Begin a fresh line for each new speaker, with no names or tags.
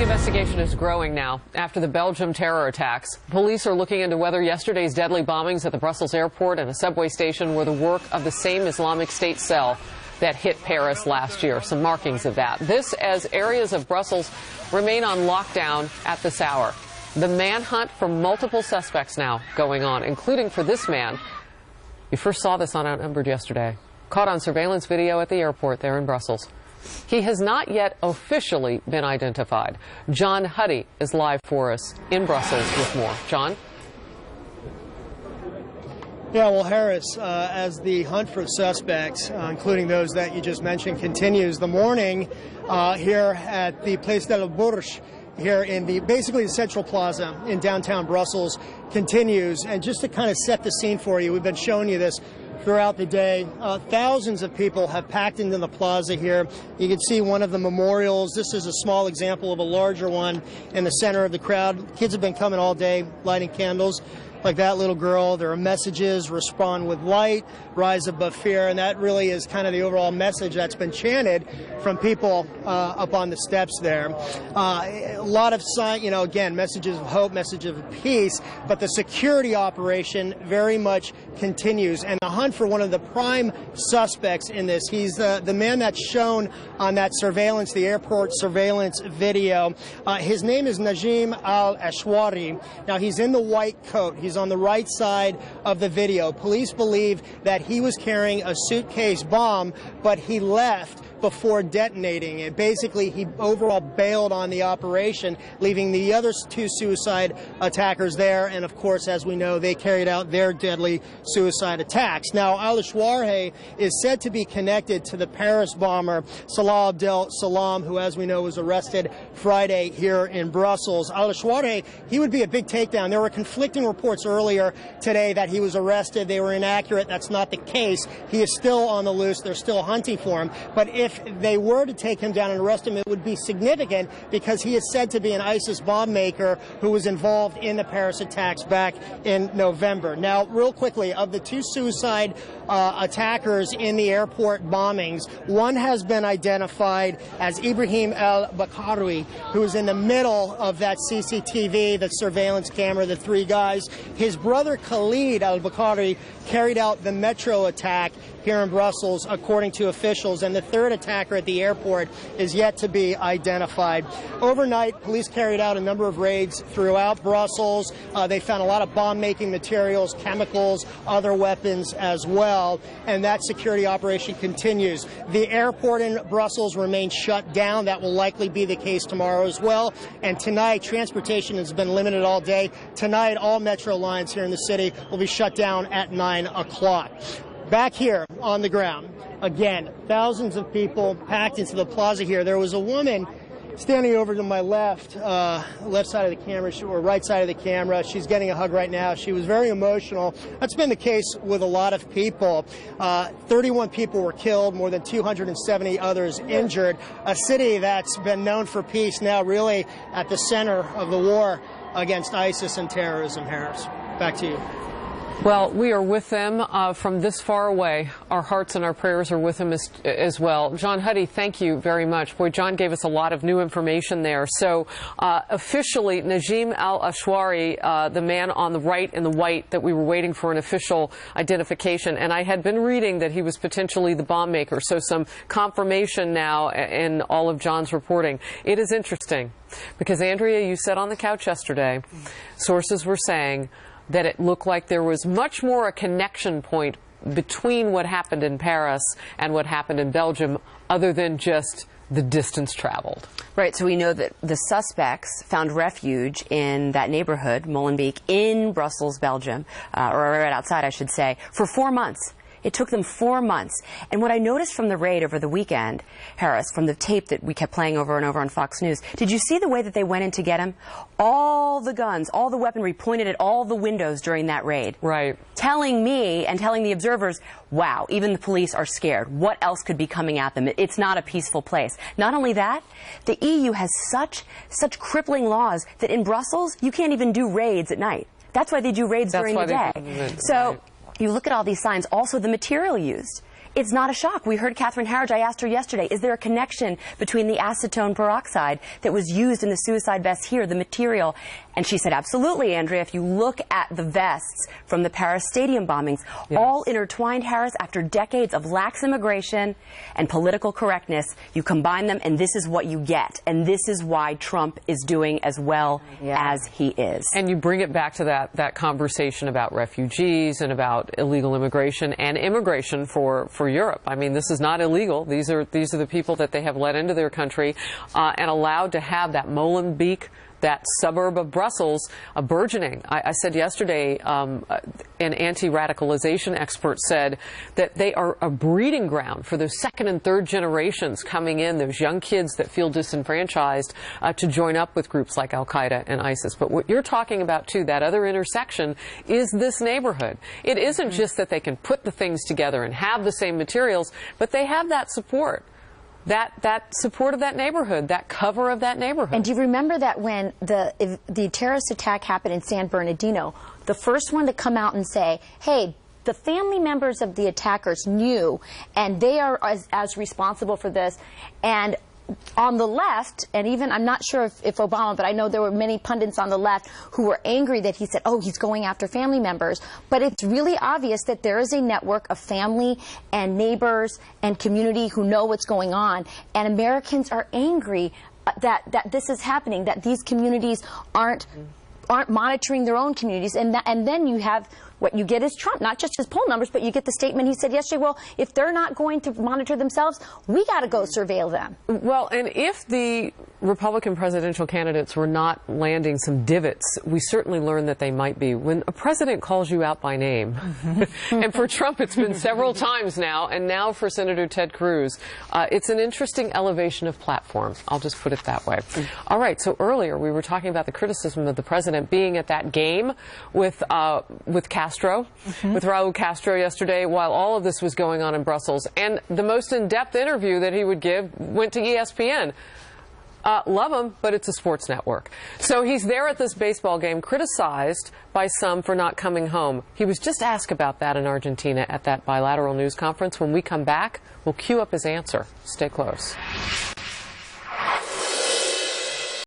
The investigation is growing now after the Belgium terror attacks. Police are looking into whether yesterday's deadly bombings at the Brussels airport and a subway station were the work of the same Islamic State cell that hit Paris last year. Some markings of that. This as areas of Brussels remain on lockdown at this hour. The manhunt for multiple suspects now going on, including for this man. You first saw this on Outnumbered yesterday. Caught on surveillance video at the airport there in Brussels. He has not yet officially been identified. John Huddy is live for us in Brussels with more. John?
Yeah, well, Harris, as the hunt for suspects, including those that you just mentioned, continues, the morning here at the Place de la Bourse, here in basically the Central Plaza in downtown Brussels, continues. And just to kind of set the scene for you, we've been showing you this throughout the day. Thousands of people have packed into the plaza here. You can see one of the memorials. This is a small example of a larger one in the center of the crowd. Kids have been coming all day, lighting candles. Like that little girl, there are messages: respond with light, rise above fear, and that really is kind of the overall message that's been chanted from people up on the steps there. A lot of again, messages of hope, messages of peace, but the security operation very much continues, and the hunt for one of the prime suspects in this. He's the man that's shown on that surveillance, the airport surveillance video. His name is Najim al-Ashwari. Now, he's in the white coat. He's on the right side of the video. Police believe that he was carrying a suitcase bomb, but he left before detonating it. Basically, he overall bailed on the operation, leaving the other two suicide attackers there. And of course, as we know, they carried out their deadly suicide attacks. Now, al-Ashwari is said to be connected to the Paris bomber Salah Abdel Salam, who, as we know, was arrested Friday here in Brussels. Al-Ashwari, he would be a big takedown. There were conflicting reports earlier today that he was arrested. They were inaccurate. That's not the case. He is still on the loose. They're still hunting for him. But if they were to take him down and arrest him, it would be significant because he is said to be an ISIS bomb maker who was involved in the Paris attacks back in November. Now, real quickly, of the two suicide attackers in the airport bombings, one has been identified as Ibrahim al-Bakari, who is in the middle of that CCTV, the surveillance camera, the three guys. His brother Khalid al-Bakari carried out the metro attack here in Brussels, according to officials, and the third attacker at the airport is yet to be identified. Overnight, police carried out a number of raids throughout Brussels. They found a lot of bomb-making materials, chemicals, other weapons as well, and that security operation continues. The airport in Brussels remains shut down. That will likely be the case tomorrow as well. And tonight, transportation has been limited all day. Tonight, all metro lines here in the city will be shut down at 9 o'clock. Back here on the ground, again, thousands of people packed into the plaza here. There was a woman standing over to my left side of the camera, or right side of the camera. She's getting a hug right now. She was very emotional. That's been the case with a lot of people. 31 people were killed, more than 270 others injured. A city that's been known for peace, now really at the center of the war against ISIS and terrorism. Harris, back to you.
Well, we are with them from this far away. Our hearts and our prayers are with them as well. John Huddy, thank you very much. Boy, John gave us a lot of new information there. So officially, Najim al-Ashwari, the man on the right in the white that we were waiting for an official identification, and I had been reading that he was potentially the bomb maker. So some confirmation now in all of John's reporting. It is interesting because, Andrea, you said on the couch yesterday, sources were saying that it looked like there was much more a connection point between what happened in Paris and what happened in Belgium, other than just the distance traveled.
Right, so we know that the suspects found refuge in that neighborhood, Molenbeek, in Brussels, Belgium, or right outside, I should say, for 4 months. It took them 4 months. And what I noticed from the raid over the weekend, Harris, from the tape that we kept playing over and over on Fox News, did you see the way that they went in to get him? All the guns, all the weaponry pointed at all the windows during that raid.
Right. Telling
me and telling the observers, wow, even the police are scared. What else could be coming at them? It's not a peaceful place. Not only that, the EU has such crippling laws that in Brussels, you can't even do raids at night. That's why they do raids during the day. So you look at all these signs, also the material used. it's not a shock. We heard Catherine Harridge, I asked her yesterday, is there a connection between the acetone peroxide that was used in the suicide vests here, the material? And she said, absolutely, Andrea. If you look at the vests from the Paris stadium bombings, all intertwined, Harris, after decades of lax immigration and political correctness, you combine them, and this is what you get. And this is why Trump is doing as well as he is.
And you bring it back to that conversation about refugees and about illegal immigration and immigration for Europe. I mean, this is not illegal. These are the people that they have let into their country and allowed to have that Molenbeek, that suburb of Brussels, burgeoning. I said yesterday, an anti-radicalization expert said that they are a breeding ground for those second and third generations coming in, those young kids that feel disenfranchised, to join up with groups like Al-Qaeda and ISIS. But what you're talking about, too, that other intersection, is this neighborhood. It isn't just that they can put the things together and have the same materials, but they have that support. That support of that neighborhood, that cover of that neighborhood.
And do you remember that when the terrorist attack happened in San Bernardino, the first one to come out and say, hey, the family members of the attackers knew, and they are as responsible for this. And on the left, and even, I'm not sure if Obama, but I know there were many pundits on the left who were angry that he said, oh, he's going after family members. But it's really obvious that there is a network of family and neighbors and community who know what's going on. And Americans are angry that this is happening, that these communities aren't monitoring their own communities. And then you have, what you get is Trump, not just his poll numbers, but you get the statement he said yesterday, well, if they're not going to monitor themselves, we got to go surveil them.
Well, and if the Republican presidential candidates were not landing some divots, we certainly learned that they might be. When a president calls you out by name, and for Trump it's been several times now, and now for Senator Ted Cruz, it's an interesting elevation of platform. I'll just put it that way. All right, so earlier we were talking about the criticism of the president being at that game with Castro, with Raul Castro yesterday while all of this was going on in Brussels. And the most in-depth interview that he would give went to ESPN. Love him, but it's a sports network. So he's there at this baseball game, criticized by some for not coming home. He was just asked about that in Argentina at that bilateral news conference. When we come back, we'll cue up his answer. Stay close.